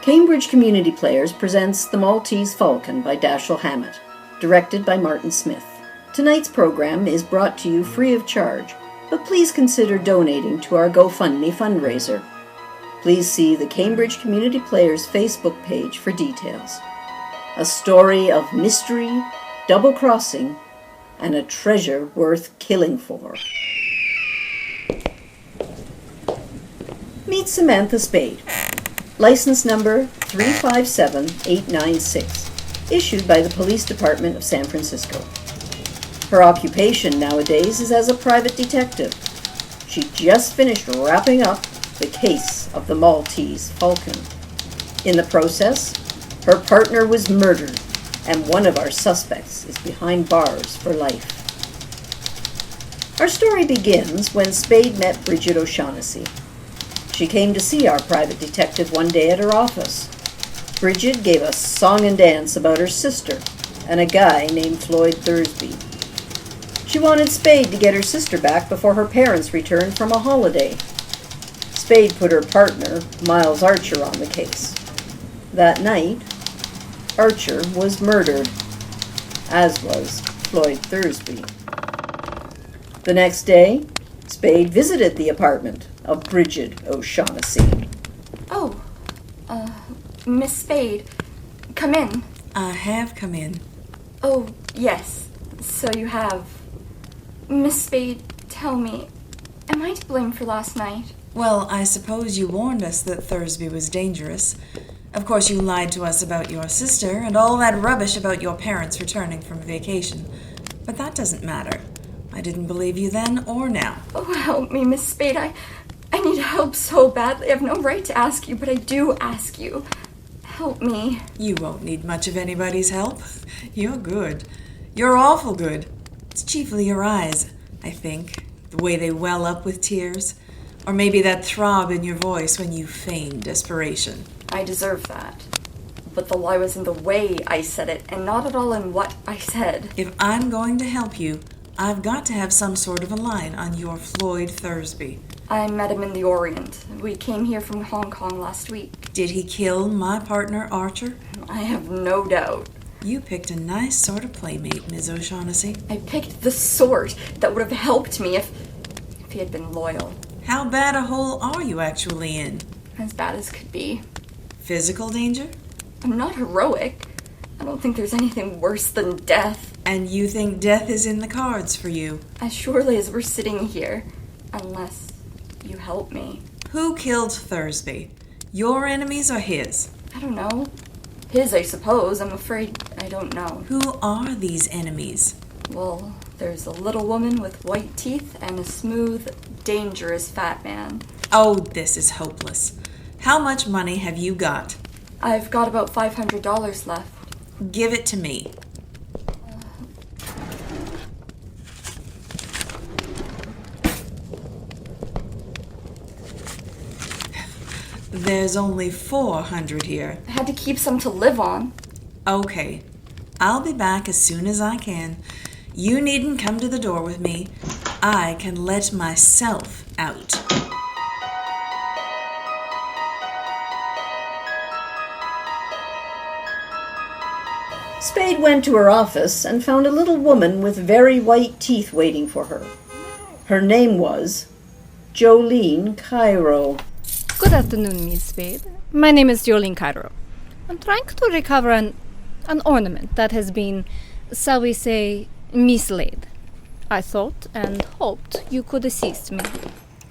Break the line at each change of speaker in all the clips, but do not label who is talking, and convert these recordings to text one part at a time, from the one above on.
Cambridge Community Players presents The Maltese Falcon by Dashiell Hammett, directed by Martin Smith. Tonight's program is brought to you free of charge, but please consider donating to our GoFundMe fundraiser. Please see the Cambridge Community Players Facebook page for details. A story of mystery, double-crossing, and a treasure worth killing for. Meet Samantha Spade. License number 357896, issued by the Police Department of San Francisco. Her occupation nowadays is as a private detective. She just finished wrapping up the case of the Maltese Falcon. In the process, her partner was murdered, and one of our suspects is behind bars for life. Our story begins when Spade met Bridget O'Shaughnessy. She came to see our private detective one day at her office. Bridget gave a song and dance about her sister and a guy named Floyd Thursby. She wanted Spade to get her sister back before her parents returned from a holiday. Spade put her partner, Miles Archer, on the case. That night, Archer was murdered, as was Floyd Thursby. The next day, Spade visited the apartment of Bridget O'Shaughnessy.
Oh, Miss Spade, come in.
I have come in.
Oh, yes, so you have. Miss Spade, tell me, am I to blame for last night?
Well, I suppose you warned us that Thursby was dangerous. Of course, you lied to us about your sister and all that rubbish about your parents returning from vacation. But that doesn't matter. I didn't believe you then or now.
Oh, help me, Miss Spade. I need help so badly. I have no right to ask you, but I do ask you. Help me.
You won't need much of anybody's help. You're good. You're awful good. It's chiefly your eyes, I think. The way they well up with tears. Or maybe that throb in your voice when you feign desperation.
I deserve that. But the lie was in the way I said it, and not at all in what I said.
If I'm going to help you, I've got to have some sort of a line on your Floyd Thursby.
I met him in the Orient. We came here from Hong Kong last week.
Did he kill my partner, Archer?
I have no doubt.
You picked a nice sort of playmate, Ms. O'Shaughnessy.
I picked the sort that would have helped me if he had been loyal.
How bad a hole are you actually in?
As bad as could be.
Physical danger?
I'm not heroic. I don't think there's anything worse than death.
And you think death is in the cards for you?
As surely as we're sitting here. Unless you help me.
Who killed Thursby? Your enemies or his?
I don't know. His, I suppose. I'm afraid I don't know.
Who are these enemies?
Well, there's a little woman with white teeth and a smooth, dangerous fat man.
Oh, this is hopeless. How much money have you got?
I've got about $500 left.
Give it to me. There's only 400 here.
I had to keep some to live on.
Okay. I'll be back as soon as I can. You needn't come to the door with me. I can let myself out.
Spade went to her office and found a little woman with very white teeth waiting for her. Her name was Jolene Cairo.
Good afternoon, Miss Spade. My name is Jolene Cairo. I'm trying to recover an ornament that has been, shall we say, mislaid. I thought and hoped you could assist me.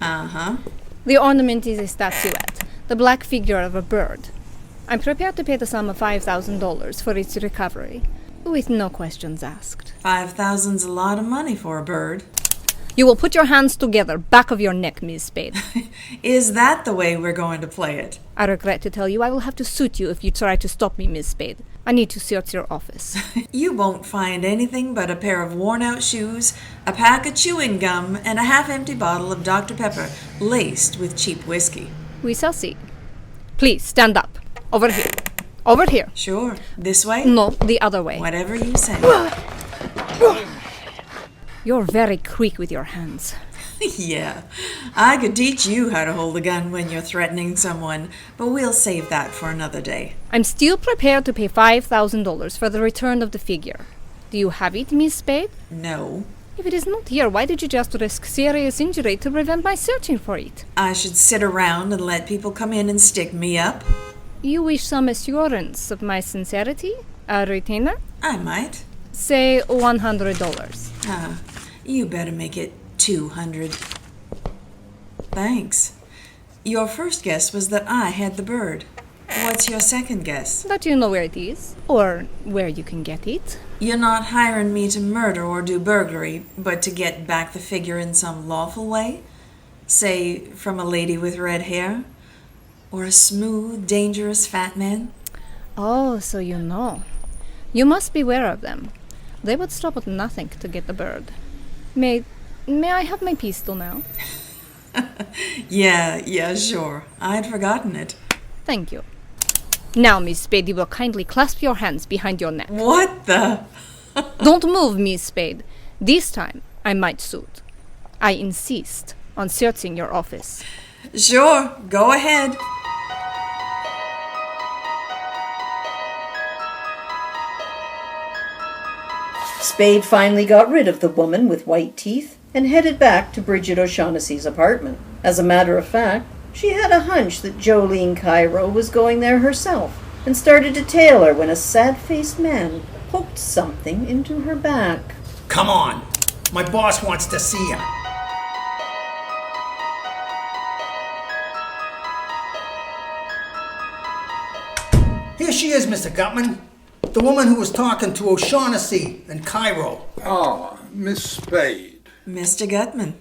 Uh-huh.
The ornament is a statuette, the black figure of a bird. I'm prepared to pay the sum of $5,000 for its recovery, with no questions asked.
$5,000's a lot of money for a bird.
You will put your hands together, back of your neck, Miss Spade.
Is that the way we're going to play it?
I regret to tell you I will have to suit you if you try to stop me, Miss Spade. I need to search your office.
You won't find anything but a pair of worn-out shoes, a pack of chewing gum, and a half-empty bottle of Dr. Pepper laced with cheap whiskey.
We shall see. Please, stand up. Over here. Over here.
Sure. This way?
No, the other way.
Whatever you say.
You're very quick with your hands.
Yeah, I could teach you how to hold a gun when you're threatening someone, but we'll save that for another day.
I'm still prepared to pay $5,000 for the return of the figure. Do you have it, Miss Spade?
No.
If it is not here, why did you just risk serious injury to prevent my searching for it?
I should sit around and let people come in and stick me up?
You wish some assurance of my sincerity? A retainer?
I might.
Say $100.
You better make it 200. Thanks. Your first guess was that I had the bird. What's your second guess?
That you know where it is, or where you can get it.
You're not hiring me to murder or do burglary, but to get back the figure in some lawful way? Say, from a lady with red hair? Or a smooth, dangerous fat man?
Oh, so you know. You must beware of them. They would stop at nothing to get the bird. May I have my pistol now?
Yeah, sure. I'd forgotten it.
Thank you. Now, Miss Spade, you will kindly clasp your hands behind your neck.
What the?
Don't move, Miss Spade. This time, I might suit. I insist on searching your office.
Sure, go ahead.
Spade finally got rid of the woman with white teeth and headed back to Brigid O'Shaughnessy's apartment. As a matter of fact, she had a hunch that Jolene Cairo was going there herself and started to tail her when a sad-faced man poked something into her back.
Come on. My boss wants to see you. Here she is, Mr. Gutman. The woman who was talking to O'Shaughnessy and Cairo.
Ah, Miss Spade.
Mr. Gutman.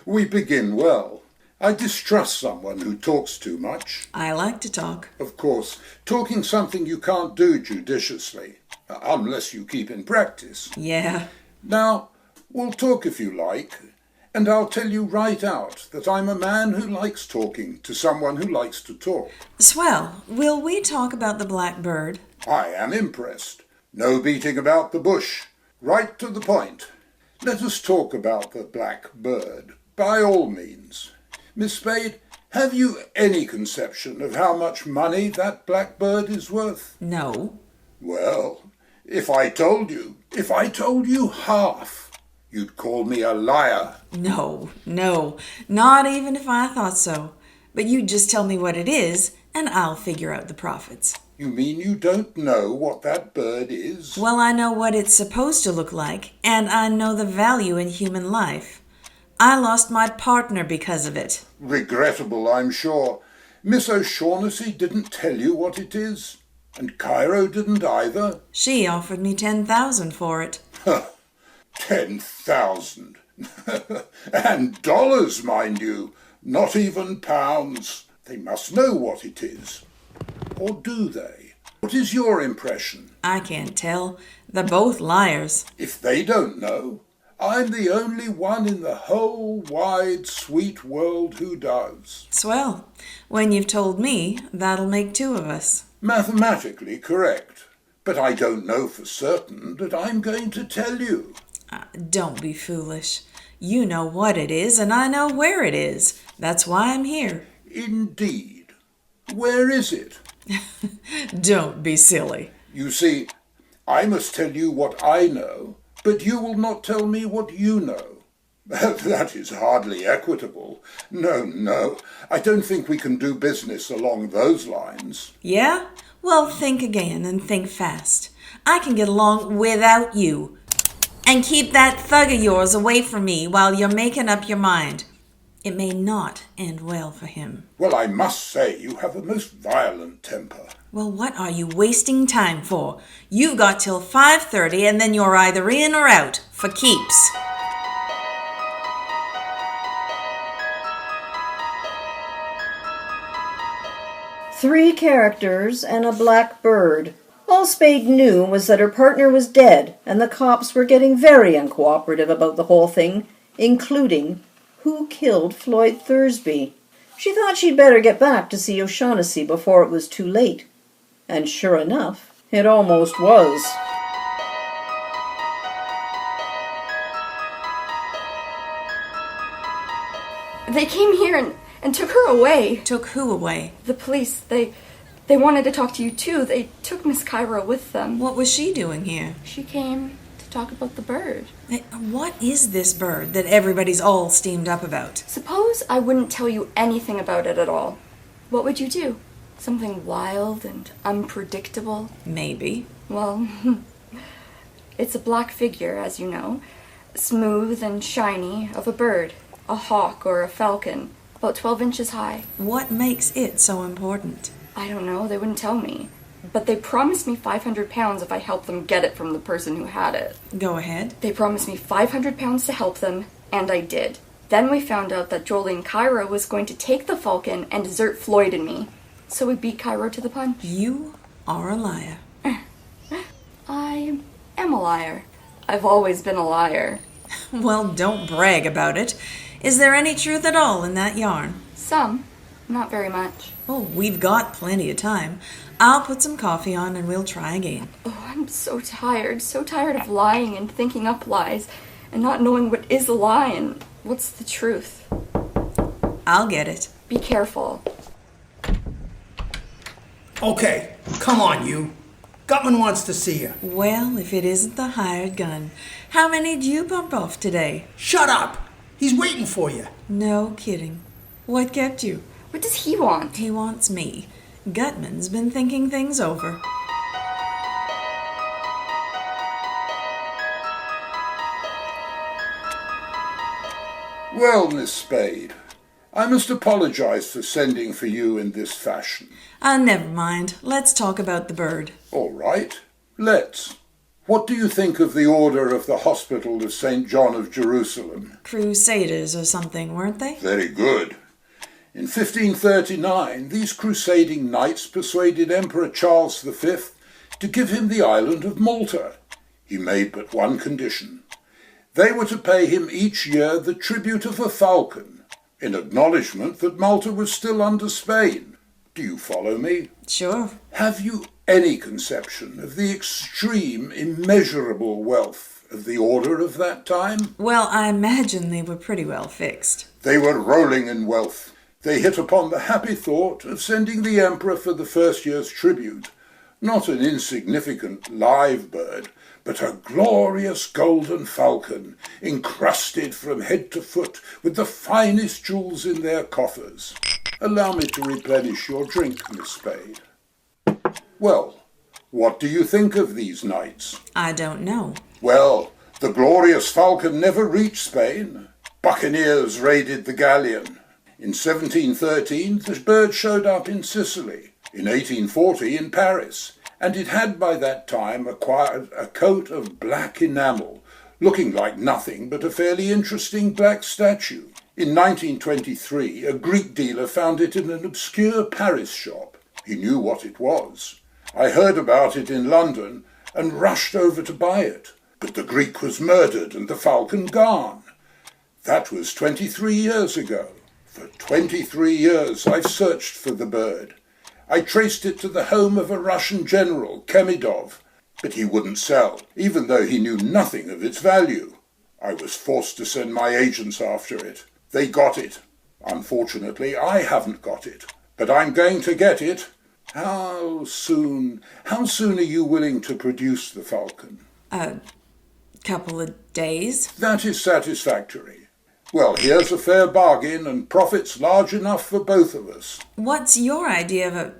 We begin well. I distrust someone who talks too much.
I like to talk.
Of course, talking something you can't do judiciously, unless you keep in practice.
Yeah.
Now, we'll talk if you like, and I'll tell you right out that I'm a man who likes talking to someone who likes to talk.
Swell. Will we talk about the black bird?
I am impressed. No beating about the bush. Right to the point. Let us talk about the black bird, by all means. Miss Spade, have you any conception of how much money that blackbird is worth?
No.
Well, if I told you half, you'd call me a liar.
No, not even if I thought so. But you just tell me what it is, and I'll figure out the profits.
You mean you don't know what that bird is?
Well, I know what it's supposed to look like, and I know the value in human life. I lost my partner because of it.
Regrettable, I'm sure. Miss O'Shaughnessy didn't tell you what it is, and Cairo didn't either.
She offered me $10,000 for it.
10,000. And dollars, mind you, not even pounds. They must know what it is. Or do they? What is your impression?
I can't tell. They're both liars.
If they don't know, I'm the only one in the whole wide, sweet world who does.
Swell. When you've told me, that'll make two of us.
Mathematically correct. But I don't know for certain that I'm going to tell you.
Don't be foolish. You know what it is, and I know where it is. That's why I'm here.
Indeed. Where is it?
Don't be silly.
You see, I must tell you what I know, but you will not tell me what you know. That is hardly equitable. No, I don't think we can do business along those lines.
Yeah? Well, think again and think fast. I can get along without you. And keep that thug of yours away from me while you're making up your mind. It may not end well for him.
Well, I must say you have a most violent temper.
Well, what are you wasting time for? You've got till 5:30 and then you're either in or out, for keeps.
Three characters and a black bird. All Spade knew was that her partner was dead, and the cops were getting very uncooperative about the whole thing, including who killed Floyd Thursby. She thought she'd better get back to see O'Shaughnessy before it was too late. And sure enough, it almost was.
They came here and took her away.
Took who away?
The police, they wanted to talk to you too. They took Miss Cairo with them.
What was she doing here?
She came to talk about the bird.
Hey, what is this bird that everybody's all steamed up about?
Suppose I wouldn't tell you anything about it at all. What would you do? Something wild and unpredictable?
Maybe.
Well, it's a black figure, as you know, smooth and shiny, of a bird, a hawk or a falcon, about 12 inches high.
What makes it so important?
I don't know, they wouldn't tell me. But they promised me 500 pounds if I helped them get it from the person who had it.
Go ahead.
They promised me 500 pounds to help them, and I did. Then we found out that Jolene Cairo was going to take the falcon and desert Floyd and me. So we beat Cairo to the punch.
You are a liar.
I am a liar. I've always been a liar.
Well, don't brag about it. Is there any truth at all in that yarn?
Some. Not very much.
Oh, we've got plenty of time. I'll put some coffee on and we'll try again.
Oh, I'm so tired of lying and thinking up lies and not knowing what is a lie and what's the truth.
I'll get it.
Be careful.
Okay, come on, you. Gutman wants to see you.
Well, if it isn't the hired gun. How many did you bump off today?
Shut up! He's waiting for you.
No kidding. What kept you?
What does he want?
He wants me. Gutman's been thinking things over.
Well, Miss Spade, I must apologize for sending for you in this fashion.
Never mind. Let's talk about the bird.
All right, let's. What do you think of the order of the Hospital of St. John of Jerusalem?
Crusaders or something, weren't they?
Very good. In 1539, these crusading knights persuaded Emperor Charles V to give him the island of Malta. He made but one condition. They were to pay him each year the tribute of a falcon, in acknowledgement that Malta was still under Spain. Do you follow me?
Sure.
Have you any conception of the extreme, immeasurable wealth of the order of that time?
Well, I imagine they were pretty well fixed.
They were rolling in wealth. They hit upon the happy thought of sending the emperor for the first year's tribute, not an insignificant live bird, but a glorious golden falcon, encrusted from head to foot with the finest jewels in their coffers. Allow me to replenish your drink, Miss Spade. Well, what do you think of these knights?
I don't know.
Well, the glorious falcon never reached Spain. Buccaneers raided the galleon. In 1713, the bird showed up in Sicily. In 1840, in Paris. And it had by that time acquired a coat of black enamel, looking like nothing but a fairly interesting black statue. In 1923, a Greek dealer found it in an obscure Paris shop. He knew what it was. I heard about it in London and rushed over to buy it. But the Greek was murdered and the falcon gone. That was 23 years ago. For 23 years I've searched for the bird. I traced it to the home of a Russian general, Kemidov, but he wouldn't sell, even though he knew nothing of its value. I was forced to send my agents after it. They got it. Unfortunately, I haven't got it, but I'm going to get it. How soon are you willing to produce the falcon?
A couple of days.
That is satisfactory. Well, here's a fair bargain and profits large enough for both of us.
What's your idea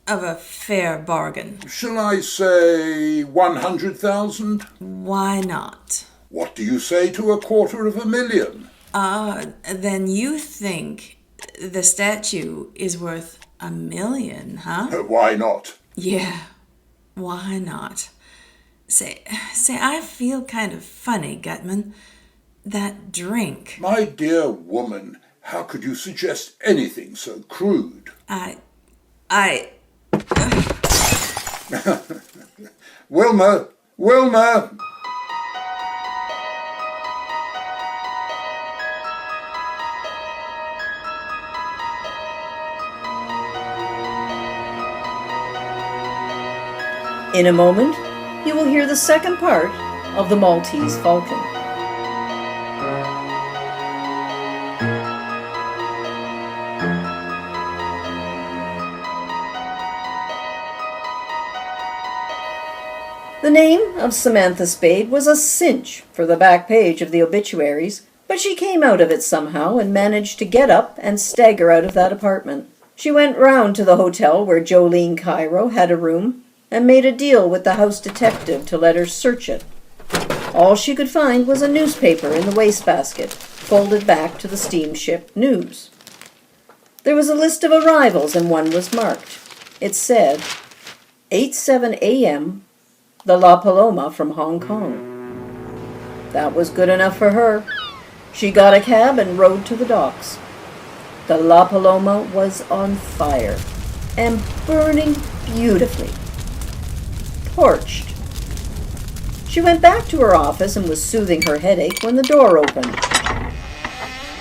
of a fair bargain?
Shall I say 100,000?
Why not?
What do you say to 250,000?
Then you think the statue is worth $1 million, huh?
Why not?
Yeah, why not? Say, I feel kind of funny, Gutman. That drink.
My dear woman, how could you suggest anything so crude? Wilmer! Wilmer!
In a moment, you will hear the second part of the Maltese Falcon. The name of Samantha Spade was a cinch for the back page of the obituaries, but she came out of it somehow and managed to get up and stagger out of that apartment. She went round to the hotel where Jolene Cairo had a room and made a deal with the house detective to let her search it. All she could find was a newspaper in the wastebasket, folded back to the steamship news. There was a list of arrivals and one was marked. It said, 8:07 a.m., the La Paloma from Hong Kong. That was good enough for her. She got a cab and rode to the docks. The La Paloma was on fire and burning beautifully. Torched. She went back to her office and was soothing her headache when the door opened.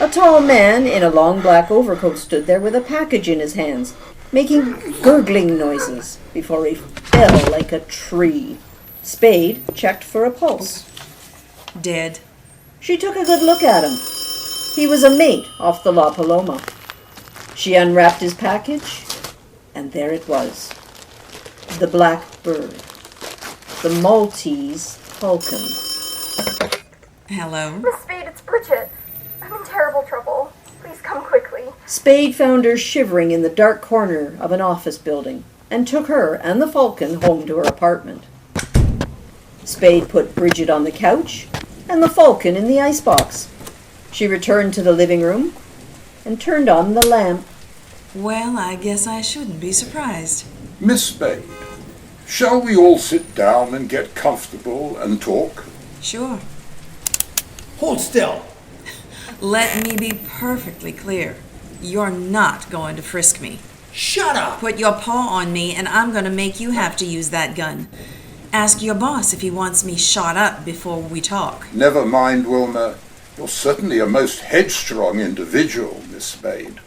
A tall man in a long black overcoat stood there with a package in his hands, making gurgling noises before he fell like a tree. Spade checked for a pulse.
Dead.
She took a good look at him. He was a mate off the La Paloma. She unwrapped his package, and there it was. The black bird. The Maltese Falcon.
Hello?
Miss Spade, it's Bridget. I'm in terrible trouble. Please come quickly.
Spade found her shivering in the dark corner of an office building and took her and the Falcon home to her apartment. Spade put Brigid on the couch and the Falcon in the icebox. She returned to the living room and turned on the lamp.
Well, I guess I shouldn't be surprised.
Miss Spade, shall we all sit down and get comfortable and talk?
Sure.
Hold still.
Let me be perfectly clear. You're not going to frisk me.
Shut up.
Put your paw on me and I'm going to make you have to use that gun. Ask your boss if he wants me shot up before we talk.
Never mind, Wilmer. You're certainly a most headstrong individual, Miss Spade.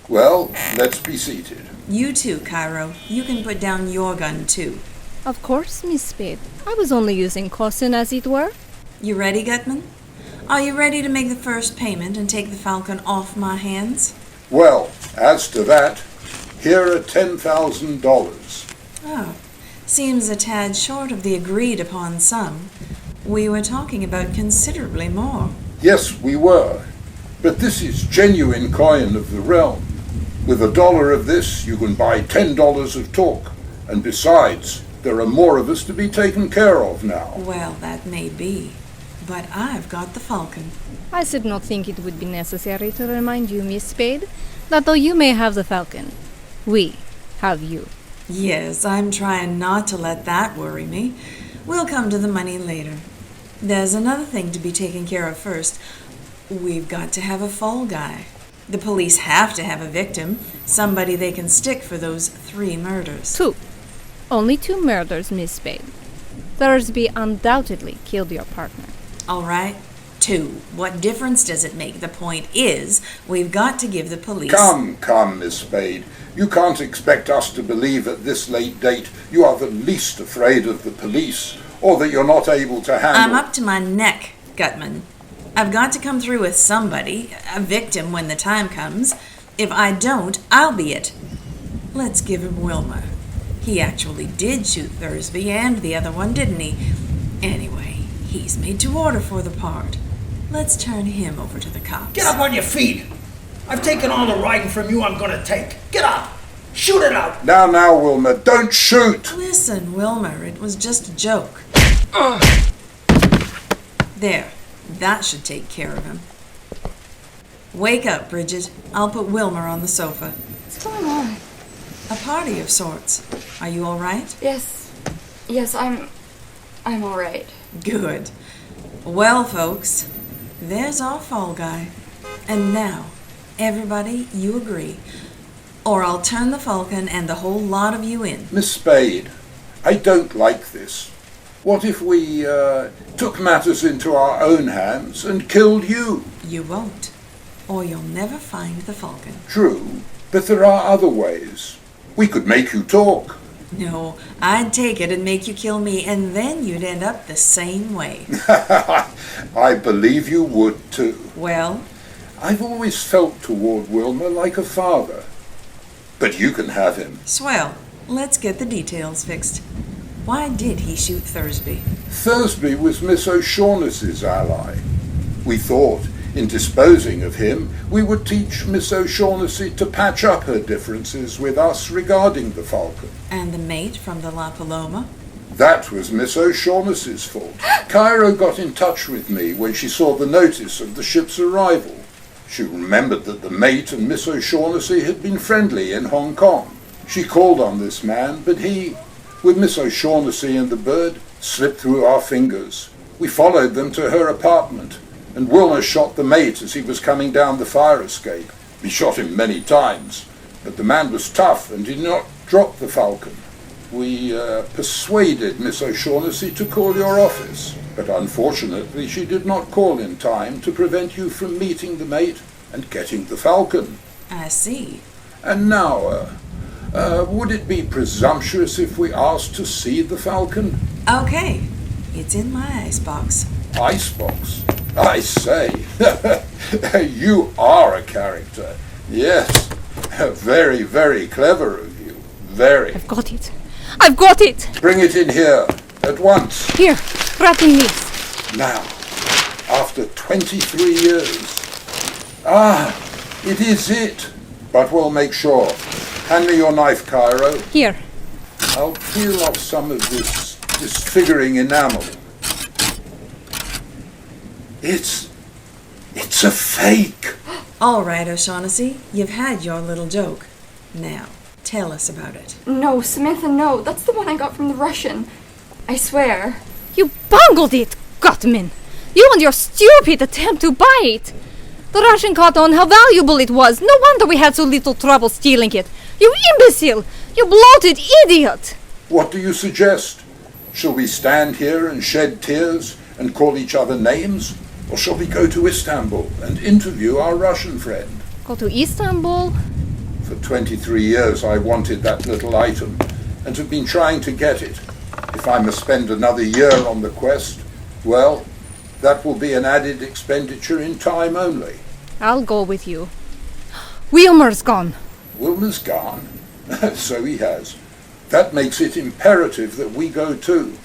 Well, let's be seated.
You too, Cairo. You can put down your gun too.
Of course, Miss Spade. I was only using caution, as it were.
You ready, Gutman? Are you ready to make the first payment and take the Falcon off my hands?
Well, as to that, here are $10,000.
Oh, seems a tad short of the agreed upon sum. We were talking about considerably more.
Yes, we were. But this is genuine coin of the realm. With $1 of this, you can buy $10 of talk. And besides, there are more of us to be taken care of now.
Well, that may be. But I've got the Falcon.
I should not think it would be necessary to remind you, Miss Spade, that though you may have the Falcon, we have you.
Yes, I'm trying not to let that worry me. We'll come to the money later. There's another thing to be taken care of first. We've got to have a fall guy. The police have to have a victim, somebody they can stick for those 3 murders.
2. Only 2 murders, Miss Spade. Thursby undoubtedly killed your partner.
All right, 2. What difference does it make? The point is, we've got to give the police...
Come, Miss Spade. You can't expect us to believe at this late date you are the least afraid of the police, or that you're not able to handle...
I'm up to my neck, Gutman. I've got to come through with somebody, a victim when the time comes. If I don't, I'll be it. Let's give him Wilmer. He actually did shoot Thursby and the other one, didn't he? Anyway, he's made to order for the part. Let's turn him over to the cops.
Get up on your feet. I've taken all the riding from you I'm gonna take. Get up. Shoot it out.
Now, Wilmer, don't shoot.
Listen, Wilmer, it was just a joke. There, that should take care of him. Wake up, Bridget. I'll put Wilmer on the sofa.
What's going on?
A party of sorts. Are you all right?
Yes, I'm all right.
Good. Well, folks, there's our fall guy. And now, everybody, you agree. Or I'll turn the Falcon and the whole lot of you in.
Miss Spade, I don't like this. What if we took matters into our own hands and killed you?
You won't. Or you'll never find the Falcon.
True, but there are other ways. We could make you talk.
No, I'd take it and make you kill me, and then you'd end up the same way.
I believe you would too.
Well?
I've always felt toward Wilmer like a father. But you can have him.
Swell. Let's get the details fixed. Why did he shoot Thursby?
Thursby was Miss O'Shaughnessy's ally. We thought, in disposing of him, we would teach Miss O'Shaughnessy to patch up her differences with us regarding the Falcon.
And the mate from the La Paloma?
That was Miss O'Shaughnessy's fault. Cairo got in touch with me when she saw the notice of the ship's arrival. She remembered that the mate and Miss O'Shaughnessy had been friendly in Hong Kong. She called on this man, but he, with Miss O'Shaughnessy and the bird, slipped through our fingers. We followed them to her apartment, and Wilmer shot the mate as he was coming down the fire escape. We shot him many times, but the man was tough and did not drop the Falcon. We persuaded Miss O'Shaughnessy to call your office, but unfortunately she did not call in time to prevent you from meeting the mate and getting the Falcon.
I see.
And now, would it be presumptuous if we asked to see the Falcon?
Okay. It's in my icebox.
Icebox? I say, you are a character. Yes, very, very clever of you. Very.
I've got it. I've got it!
Bring it in here, at once.
Here, wrap in this.
Now, after 23 years. Ah, it is it. But we'll make sure. Hand me your knife, Cairo.
Here.
I'll peel off some of this disfiguring enamel. It's a fake.
All right, O'Shaughnessy, you've had your little joke. Now, tell us about it.
No, Samantha, no. That's the one I got from the Russian. I swear.
You bungled it, Gutman. You and your stupid attempt to buy it. The Russian caught on how valuable it was. No wonder we had so little trouble stealing it. You imbecile! You bloated idiot!
What do you suggest? Shall we stand here and shed tears and call each other names? Or shall we go to Istanbul and interview our Russian friend?
Go to Istanbul?
For 23 years I wanted that little item and have been trying to get it. If I must spend another year on the quest, well, that will be an added expenditure in time only.
I'll go with you. Wilmer's gone.
Wilmer's gone? So he has. That makes it imperative that we go too.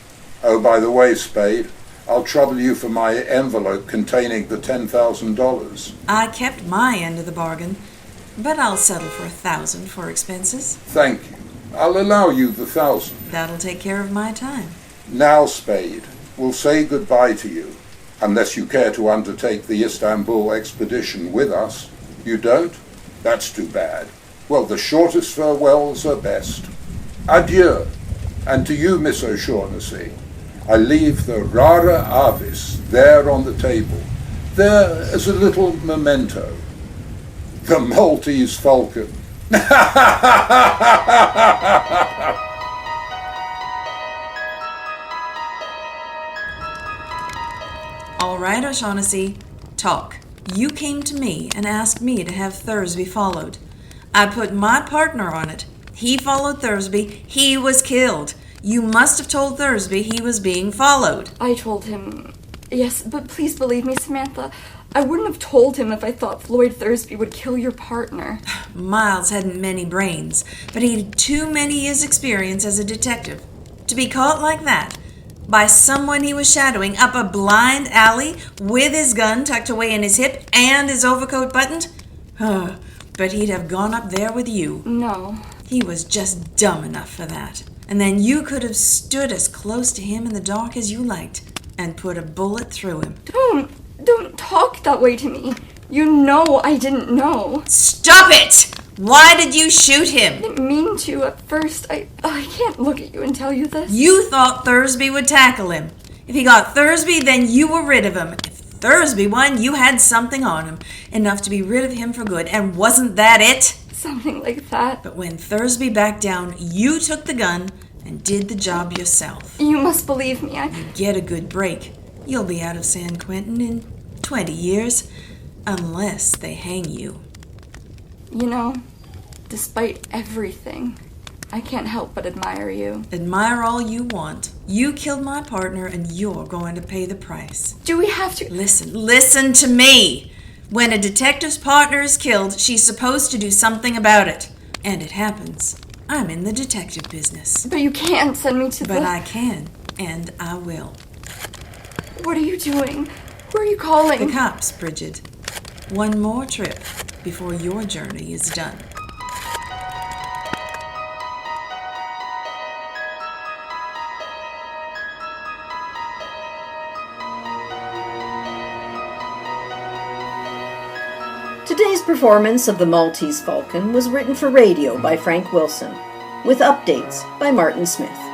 Oh, by the way, Spade, I'll trouble you for my envelope containing the $10,000.
I kept my end of the bargain, but I'll settle for $1,000 for expenses.
Thank you. I'll allow you the 1,000.
That'll take care of my time.
Now, Spade, we'll say goodbye to you, unless you care to undertake the Istanbul expedition with us. You don't? That's too bad. Well, the shortest farewells are best. Adieu. And to you, Miss O'Shaughnessy, I leave the rara avis there on the table, there as a little memento. The Maltese Falcon.
All right, O'Shaughnessy, talk. You came to me and asked me to have Thursby followed. I put my partner on it. He followed Thursby. He was killed. You must have told Thursby he was being followed.
I told him. Yes, but please believe me, Samantha. I wouldn't have told him if I thought Floyd Thursby would kill your partner.
Miles hadn't many brains, but he had too many years' experience as a detective. To be caught like that, by someone he was shadowing up a blind alley with his gun tucked away in his hip and his overcoat buttoned? But he'd have gone up there with you.
No.
He was just dumb enough for that. And then you could have stood as close to him in the dark as you liked and put a bullet through him.
Don't talk that way to me. You know I didn't know.
Stop it! Why did you shoot him?
I didn't mean to at first. I can't look at you and tell you this.
You thought Thursby would tackle him. If he got Thursby, then you were rid of him. If Thursby won, you had something on him, enough to be rid of him for good. And wasn't that it?
Something like that.
But when Thursby backed down, you took the gun and did the job yourself.
You must believe me.
You get a good break. You'll be out of San Quentin in 20 years, unless they hang you.
You know, despite everything, I can't help but admire you.
Admire all you want. You killed my partner, and you're going to pay the price.
Do we have to...
Listen to me. When a detective's partner is killed, she's supposed to do something about it. And it happens. I'm in the detective business.
But you can't send me to
But I can, and I will.
What are you doing? Who are you calling?
The cops, Brigid. One more trip before your journey is done.
Today's performance of the Maltese Falcon was written for radio by Frank Wilson, with updates by Martin Smith.